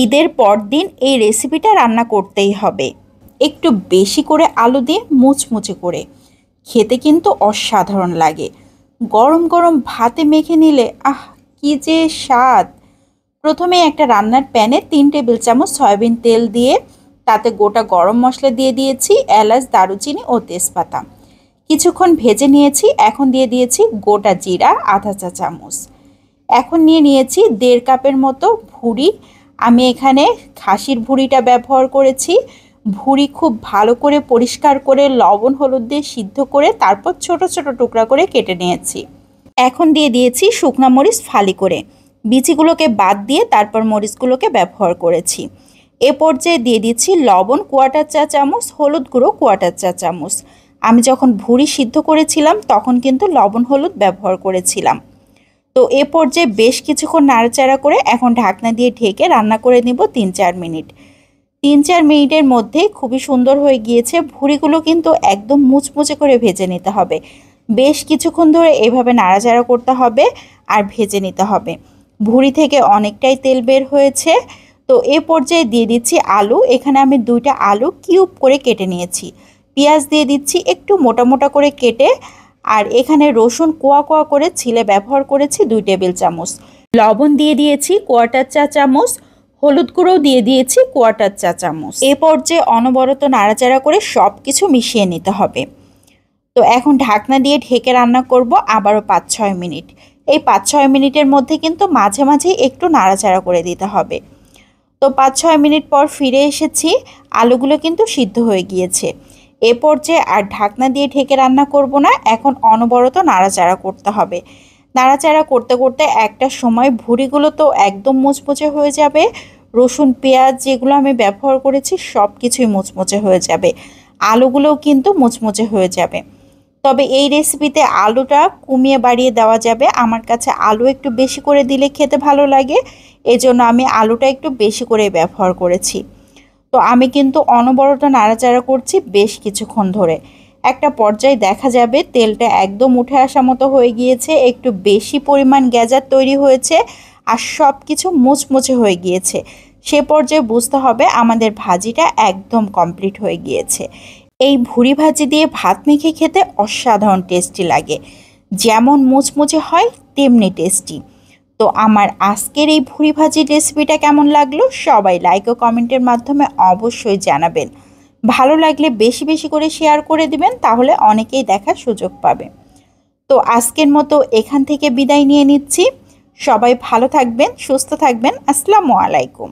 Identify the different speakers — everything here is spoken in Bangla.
Speaker 1: ঈদের পরদিন এই রেসিপিটা রান্না করতেই হবে। একটু বেশি করে আলু দিয়ে মুচমুচে করে খেতে কিন্তু অসাধারণ লাগে। গরম গরম ভাতে মেখে নিলে কি যে স্বাদ। প্রথমে একটা রান্নার প্যানে 3 টেবিল চামচ সয়াবিন তেল দিয়ে তাতে গোটা গরম মশলা দিয়ে দিয়েছি, এলাচ, দারুচিনি ও তেজপাতা। কিছুক্ষণ ভেজে নিয়েছি। এখন দিয়ে দিয়েছি গোটা জিরা আধা চা চামচ। এখন নিয়েছি 1.5 কাপের মতো ভুঁড়ি। আমি এখানে খাসির ভুঁড়িটা ব্যবহার করেছি। ভুঁড়ি খুব ভালো করে পরিষ্কার করে লবণ হলুদ দিয়ে সিদ্ধ করে তারপর ছোট ছোট টুকরা করে কেটে নিয়েছি। এখন দিয়ে দিয়েছি শুকনা মরিচ ফালি করে, বিচিগুলোকে বাদ দিয়ে তারপর মরিচগুলোকে ব্যবহার করেছি। এ পর্যায়ে দিয়ে দিচ্ছি লবণ 1/4 চা চামচ, হলুদ গুঁড়ো 1/4 চা চামচ। আমি যখন ভুঁড়ি সিদ্ধ করেছিলাম তখন কিন্তু লবণ হলুদ ব্যবহার করেছিলাম। তো এ পর্যায়ে বেশ কিছুক্ষণ নাড়াচাড়া করে এখন ঢাকনা দিয়ে ঢেকে রান্না করে নিব 3-4 মিনিট। 3-4 মিনিটের মধ্যেই খুবই সুন্দর হয়ে গিয়েছে। ভুঁড়িগুলো কিন্তু একদম মুচমুচে করে ভেজে নিতে হবে। বেশ কিছুক্ষণ ধরে এভাবে নাড়াচাড়া করতে হবে আর ভেজে নিতে হবে। ভুঁড়ি থেকে অনেকটাই তেল বের হয়েছে। তো এ পর্যায়ে দিয়ে দিচ্ছি আলু। এখানে আমি 2টা আলু কিউব করে কেটে নিয়েছি। পেঁয়াজ দিয়ে দিচ্ছি একটু মোটা মোটা করে কেটে। আর এখানে রসুন কোয়া কোয়া করে ছিলে ব্যবহার করেছি 2 টেবিল চামচ। লবণ দিয়ে দিয়েছি 1/4 চা চামচ, হলুদ গুঁড়ো দিয়ে দিয়েছি 1/4 চা চামচ। এ পর্যায়ে অনবরত নাড়াচাড়া করে সব কিছু মিশিয়ে নিতে হবে। তো এখন ঢাকনা দিয়ে ঢেকে রান্না করব আবারও 5-6 মিনিট। এই 5-6 মিনিটের মধ্যে কিন্তু মাঝে মাঝে একটু নাড়াচাড়া করে দিতে হবে। তো 5-6 মিনিট পর ফিরে এসেছি। আলুগুলো কিন্তু সিদ্ধ হয়ে গিয়েছে। এ পর্যায়ে আর ঢাকনা দিয়ে ঢেকে রান্না করব না, এখন অনবরত নাড়াচাড়া করতে হবে। নাড়াচাড়া করতে করতে একটা সময় ভুঁড়িগুলো তো একদম মুচমুচে হয়ে যাবে। রসুন পেঁয়াজ যেগুলো আমি ব্যবহার করেছি সব কিছুই মুচমুচে হয়ে যাবে। আলুগুলোও কিন্তু মুচমুচে হয়ে যাবে। তবে এই রেসিপিতে আলুটা কমিয়ে বাড়িয়ে দেওয়া যাবে। আমার কাছে আলু একটু বেশি করে দিলে খেতে ভালো লাগে, এজন্য আমি আলুটা একটু বেশি করে ব্যবহার করেছি। তো আমি কিন্তু অনবরত নাড়াচাড়া করছি বেশ কিছুক্ষণ ধরে। একটা পর্যায়ে দেখা যাবে তেলটা একদম উঠে আসা মতো হয়ে গিয়েছে, একটু বেশি পরিমাণ গ্যাজার তৈরি হয়েছে আর সব কিছু মুচমুচে হয়ে গিয়েছে। সে পর্যায়ে বুঝতে হবে আমাদের ভাজিটা একদম কমপ্লিট হয়ে গিয়েছে। এই ভুঁড়ি ভাজি দিয়ে ভাত মেখে খেতে অসাধারণ টেস্টি লাগে। যেমন মুচমুচে হয় তেমনি টেস্টি। তো আমার আজকের এই ভুঁড়ি ভাজির রেসিপিটা কেমন লাগলো সবাই লাইক ও কমেন্টের মাধ্যমে অবশ্যই জানাবেন। ভালো লাগলে বেশি বেশি করে শেয়ার করে দিবেন, তাহলে অনেকেই দেখার সুযোগ পাবে। তো আজকের মতো এখান থেকে বিদায় নিয়ে নিচ্ছি। সবাই ভালো থাকবেন, সুস্থ থাকবেন। আসসালামু আলাইকুম।